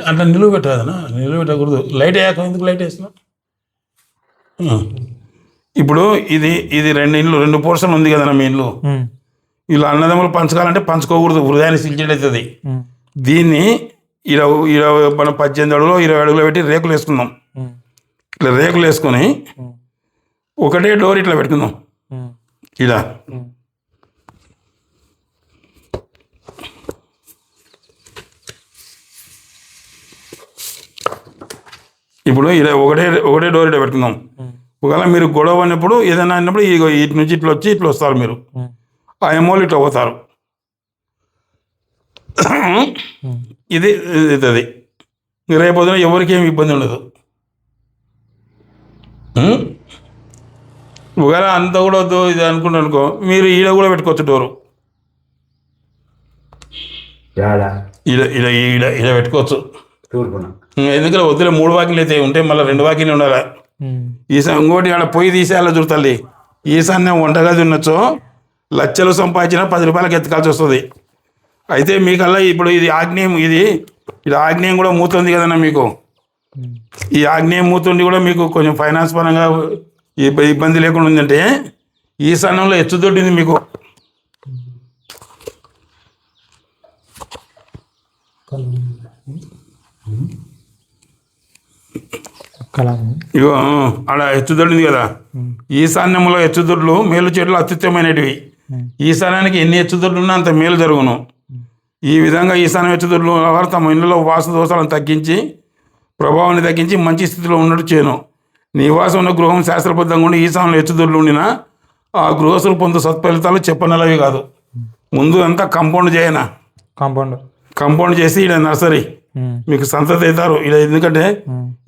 అట్లా నిలువ పెట్టదనా, నిలువ పెట్టకూడదు. లైట్ వేయక ఎందుకు లైట్ వేసిన? ఇప్పుడు ఇది 2 ఇండ్లు 2 పోర్షన్ ఉంది కదన్నా మీ ఇల్లు. ఇలా అన్నదమ్ములు పంచుకోవాలంటే పంచుకోకూడదు, హృదయాన్ని సిల్చేట్ అవుతుంది. దీన్ని 18 అడుగులో 20 అడుగులో పెట్టి రేకులు వేసుకుందాం. ఇట్లా రేకులు వేసుకొని ఒకటే డోర్ ఇట్లా పెట్టుకుందాం. ఇలా ఇప్పుడు ఇలా ఒకటే డోర్ ఇట్లా పెట్టుకుందాం. ఒకవేళ మీరు గొడవ అన్నప్పుడు ఏదైనా అన్నప్పుడు ఇటు నుంచి ఇట్లా వచ్చి ఇట్లా వస్తారు మీరు, ఆ ఎమ్మోళ్ళు ఇట్లా పోతారు. ఇది రేపొద్దున ఎవరికి ఏమి ఇబ్బంది ఉండదు. ఒకవేళ అంతా కూడా వద్దు ఇది అనుకుంటా అనుకో, మీరు ఈడ కూడా పెట్టుకోవచ్చు డోరు. ఈడ పెట్టుకోవచ్చు. ఎందుకంటే వద్దులే 3 వాకిలు అయితే ఉంటే మళ్ళీ 2 వాకిలు ఉండాలి. ఇంకోటి ఆడ పొయ్యి తీసేయాలి చూడు తల్లి. ఈశాన్యం వంటగది ఉన్నచో లక్షలు సంపాదించిన 10 రూపాయలకి ఎత్తుకాల్సి వస్తుంది. అయితే మీకల్లా ఇప్పుడు ఇది ఆగ్నేయం కూడా మూతుంది కదన్నా మీకు. ఈ ఆగ్నేయం మూతుండి కూడా మీకు కొంచెం ఫైనాన్స్ పరంగా ఇబ్బంది లేకుండా ఉందంటే ఈశాన్యంలో ఎచ్చుదొడ్డింది మీకు. ఇగో ఆడ హెచ్చుదొడ్డింది కదా. ఈశాన్యంలో హెచ్చుదొడ్లు మేలు చెట్లు అత్యుత్తమైనటివి. ఈశాన్యానికి ఎన్ని హెచ్చుదొడ్లు ఉన్నా అంత మేలు జరుగును. ఈ విధంగా ఈశాన్య హెచ్చుదొడ్లు వారు తమ ఇళ్ళలో వాసు దోషాలను తగ్గించి ప్రభావాన్ని తగ్గించి మంచి స్థితిలో ఉన్నట్టు చేయను. నివాసం ఉన్న గృహం శాస్త్రబద్ధంగా ఉండి ఈశాన్యంలో హెచ్చుదొడ్లు ఉండినా ఆ గృహస్థులు పొందు సత్ఫలితాలు చెప్పనలవి కాదు. ముందు అంతా కాంపౌండ్ చేసి ఇక్కడ నర్సరీ మీకు సంతతి అవుతారు. ఇలా ఎందుకంటే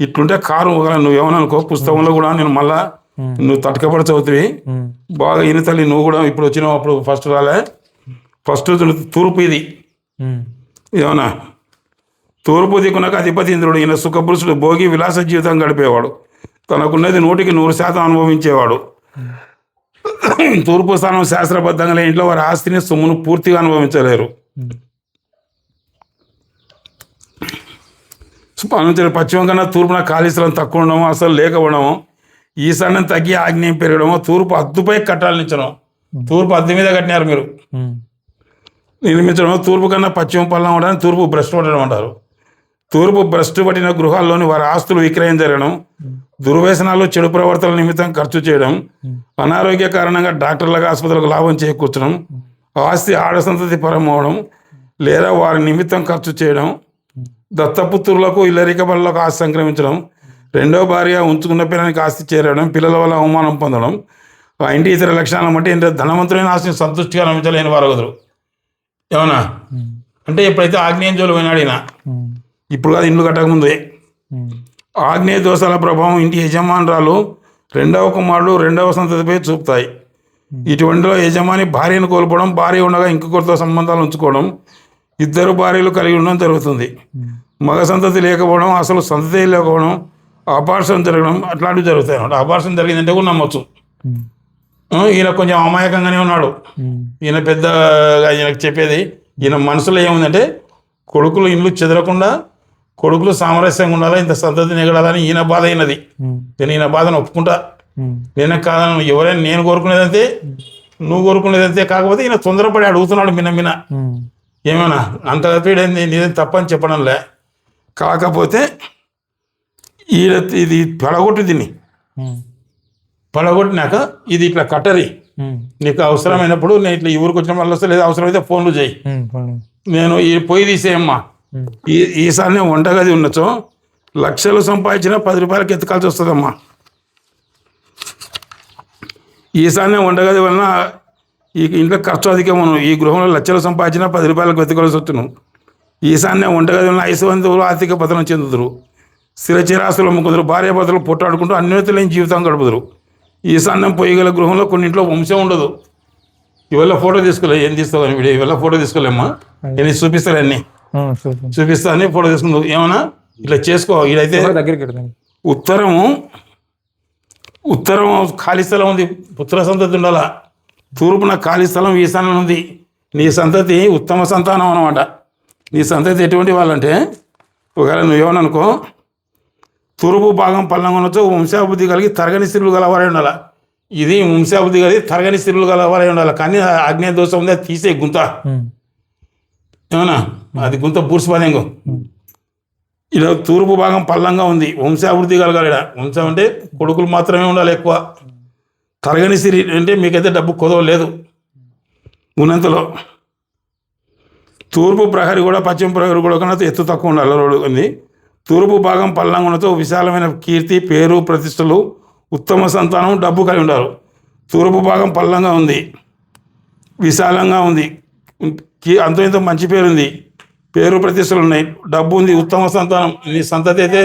ఇట్లుంటే కారు నువ్వేమన్నా అనుకో, పుస్తకంలో కూడా నేను మళ్ళా నువ్వు తటకపడి చదువుతావి బాగా. ఇని తల్లి నువ్వు కూడా ఇప్పుడు వచ్చినావు, అప్పుడు ఫస్ట్ తూర్పు ఇది ఏమన్నా తూర్పు దిక్కునకు అధిపతి ఇంద్రుడు. ఈయన సుఖపురుషుడు, భోగి విలాస జీవితం గడిపేవాడు. తనకున్నది 100% అనుభవించేవాడు. తూర్పు స్థానం శాస్త్రబద్ధంగా లేని ఇంట్లో వారి ఆస్తిని సొమ్మును పూర్తిగా అనుభవించలేరు. పశ్చిమం కన్నా తూర్పున ఖాళీ స్థలం తక్కువ ఉండడం, అసలు లేకపోవడము, ఈశాన్యం తగ్గి ఆగ్నేయం పెరగడము, తూర్పు అద్దుపై కట్టాలనించడం. తూర్పు అద్దె మీద కట్టినారు మీరు నిర్మించడం. తూర్పు కన్నా పశ్చిమ పల్లం ఉండడం తూర్పు భ్రష్టు పట్టడం అంటారు. తూర్పు భ్రష్టు పట్టిన గృహాల్లోని వారి ఆస్తులు విక్రయం జరగడం, దుర్వ్యసనాలు చెడు ప్రవర్తనల నిమిత్తం ఖర్చు చేయడం, అనారోగ్య కారణంగా డాక్టర్లకు ఆసుపత్రులకు లాభం చేకూర్చడం, ఆస్తి ఆడసంతతి పరం అవడం లేదా వారి నిమిత్తం ఖర్చు చేయడం, దత్తపుత్రులకు ఇల్లరిక బలకు ఆస్తి సంక్రమించడం, 2వ భార్య ఉంచుకున్న పిల్లనికి ఆస్తి చేరడం, పిల్లల వల్ల అవమానం పొందడం, ఆ ఇంటి ఇతర లక్షణాలను బట్టి ధనవంతులైన ఆస్తిని సంతృష్టిగా అనుభవించలేని వారగదురు. ఏమన్నా అంటే ఎప్పుడైతే ఆగ్నేయం జోలు పోయినాడు ఈయన, ఇప్పుడు కాదు ఇండ్లు కట్టకముందే, ఆగ్నేయ దోషాల ప్రభావం ఇంటి యజమానురాలు 2వ కుమారుడు 2వ సంతతిపై చూపుతాయి. ఇటువంటిలో యజమాని భార్యను కోల్పోవడం, భార్య ఉండగా ఇంకొకరితో సంబంధాలు ఉంచుకోవడం, 2 భార్యలు కలిగి ఉండడం జరుగుతుంది. మగ సంతతి లేకపోవడం, అసలు సంతతి లేకపోవడం, అపార్షన్ జరగడం అట్లాంటివి జరుగుతాయి అన్నమాట. అపార్షన్ జరిగిందంటే కూడా నమ్మచ్చు. ఈయన కొంచెం అమాయకంగానే ఉన్నాడు. ఈయన పెద్దగా ఈయనకు చెప్పేది, ఈయన మనసులో ఏముందంటే కొడుకులు ఇండ్లు చెదరకుండా, కొడుకులు సామరస్యంగా ఉండాలా, ఇంత సంతతి నెగడాలని ఈయన బాధ అయినది. నేను ఈయన బాధను ఒప్పుకుంటా, నేను కాదని ఎవరైనా నేను కోరుకునేదంతే, నువ్వు కోరుకునేదంతే. కాకపోతే ఈయన తొందరపడి అడుగుతున్నాడు మిన్న ఏమైనా అంతగా పీడైంది నీదేం తప్పని చెప్పడంలే. కాకపోతే ఇది పడగొట్టి దీన్ని పడగొట్టినాక ఇది ఇట్లా కట్టరి, నీకు అవసరమైనప్పుడు నేను ఇట్లా ఈ ఊరికి వచ్చిన వల్ల వస్తే లేదా అవసరమైతే ఫోన్లు చేయి, నేను ఈ పొయ్యి తీసేయమ్మా. ఈసారి వంటగది ఉన్నచో లక్షలు సంపాదించినా 10 రూపాయలకి ఎత్తుకాల్సి వస్తుందమ్మా. ఈసారి వంటగది వలన ఈ ఇంట్లో ఖర్చు అధికమును. ఈ గృహంలో లక్షలు సంపాదించినా 10 రూపాయలకు వెతుకోవాల్సి వచ్చును. ఈశాన్య వంటగది వలన ఐశ్వర్యవంతులు ఆర్థిక పతనం చెందుతురు. స్థిర చిరాస్తులు అమ్ముకుందరు. భార్యాభర్తలు పొట్టాడుకుంటూ అన్యోన్యతలేని జీవితం గడుపుదురు. ఈశాన్యం పొయ్యగల గృహంలో కొన్నింట్లో వంశం ఉండదు. ఇవల్ల ఫోటో తీసుకోలే, ఏం తీస్తావు కానీ వీడియో ఇవల్ల ఫోటో తీసుకోలేమ్మా, నేను చూపిస్తాను అన్నీ చూపిస్తా అని ఫోటో తీసుకుందాం. ఏమన్నా ఇట్లా చేసుకో. ఇదైతే ఉత్తరం ఖాళీ స్థలం ఉంది, పుత్ర సంతతి ఉండాలా. తూర్పున ఖాళీ స్థలం ఈశాన్యం ఉంది. నీ సంతతి ఉత్తమ సంతానం అన్నమాట. నీ సంతతి ఎటువంటి వాళ్ళంటే ఒకవేళ నువ్వేమనుకో తూర్పు భాగం పల్లంగా ఉండొచ్చు, వంశాభివృద్ధి కలిగి తరగని స్త్రీలు గలవారై ఉండాలి. ఇది వంశాభివృద్ధి కలిగి తరగని స్త్రీలు గలవారై ఉండాలి. కానీ ఆగ్నేయ దోషం ఉంది, అది తీసే గుంత ఏమన్నా, అది గుంత బూర్సుపదేంగో. ఇలా తూర్పు భాగం పల్లంగా ఉంది, వంశాభివృద్ధి కలగాలి. వంశం అంటే కొడుకులు మాత్రమే ఉండాలి ఎక్కువ. తరగని సిరి అంటే మీకైతే డబ్బు కొదవ లేదు ఉన్నంతలో. తూర్పు ప్రహరి కూడా పశ్చిమ ప్రహరి కూడా కన్నా ఎత్తు తక్కువ ఉండాలి రోడ్డు ఉంది. తూర్పు భాగం పల్లంగా ఉండతో విశాలమైన కీర్తి, పేరు, ప్రతిష్టలు, ఉత్తమ సంతానం, డబ్బు కలిగి ఉండాలి. తూర్పు భాగం పల్లంగా ఉంది, విశాలంగా ఉంది, అంత ఇంత మంచి పేరు ఉంది, పేరు ప్రతిష్టలు ఉన్నాయి, డబ్బు ఉంది, ఉత్తమ సంతానం. నీ సంతతి అయితే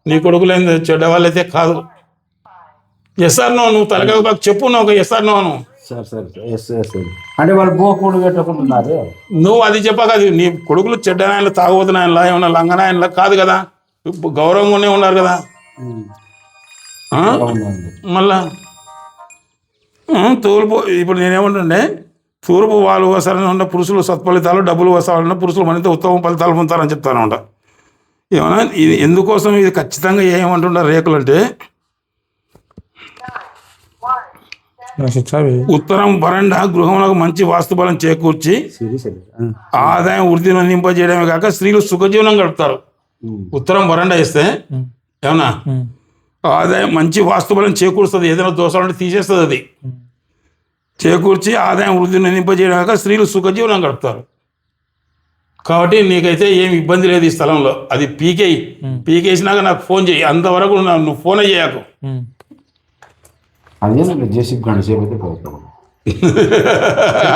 నీ కొడుకులైంది చెడ్డవాళ్ళు అయితే కాదు. ఎస్ఆర్ నో, నువ్వు తలకాయ చెప్పు, నువ్వు ఒక ఎస్ఆర్ నో అను. అంటే వాళ్ళు బోకుడు పెట్టుకుంటున్నారు. నువ్వు అది చెప్పక, అది నీ కొడుకులు చెడ్డనాయనలు, తాగుబోతున్నాయనలా, ఏమన్నా లంగనాయనలా కాదు కదా, గౌరవంగానే ఉన్నారు కదా. మళ్ళా తూర్పు ఇప్పుడు నేనేమంటుండే, తూర్పు వాళ్ళు వసాలని ఉన్న పురుషులు సత్ఫలితాలు, డబ్బులు వసాలన్న పురుషులు మరింత ఉత్తమ ఫలితాలు పొందుతారని చెప్తాను అంట. ఏమన్నా ఇది ఎందుకోసం ఇది ఖచ్చితంగా ఏమంటుంటారు రేకులు అంటే, ఉత్తరం వరండా గృహంలో మంచి వాస్తుబలం చేకూర్చి ఆదాయం వృద్ధి నొందింపజేయడమే కాక స్త్రీలు సుఖజీవనం గడుపుతారు. ఉత్తరం వరండా ఇస్తే ఏమన్నా ఆదాయం మంచి వాస్తుబలం చేకూరుస్తుంది, ఏదైనా దోషాలు అంటే తీసేస్తుంది, అది చేకూర్చి ఆదాయం వృద్ధి నొందింపజేయడం కాక స్త్రీలు సుఖజీవనం గడుపుతారు. కాబట్టి నీకైతే ఏమి ఇబ్బంది లేదు ఈ స్థలంలో. అది పీకేసినాక నాకు ఫోన్ చేయి, అంతవరకు నువ్వు ఫోన్ చేయకు.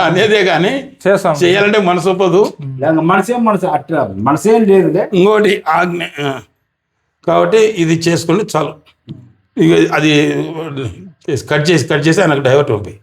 అనేదే కానీ చేయాలంటే మనసు ఒప్పదు, మనసేం లేదు ఇంకోటి ఆజ్ఞ. కాబట్టి ఇది చేసుకుంటే చాలు. ఇక అది కట్ చేసి ఆయనకు డైవర్ట్ పంపి.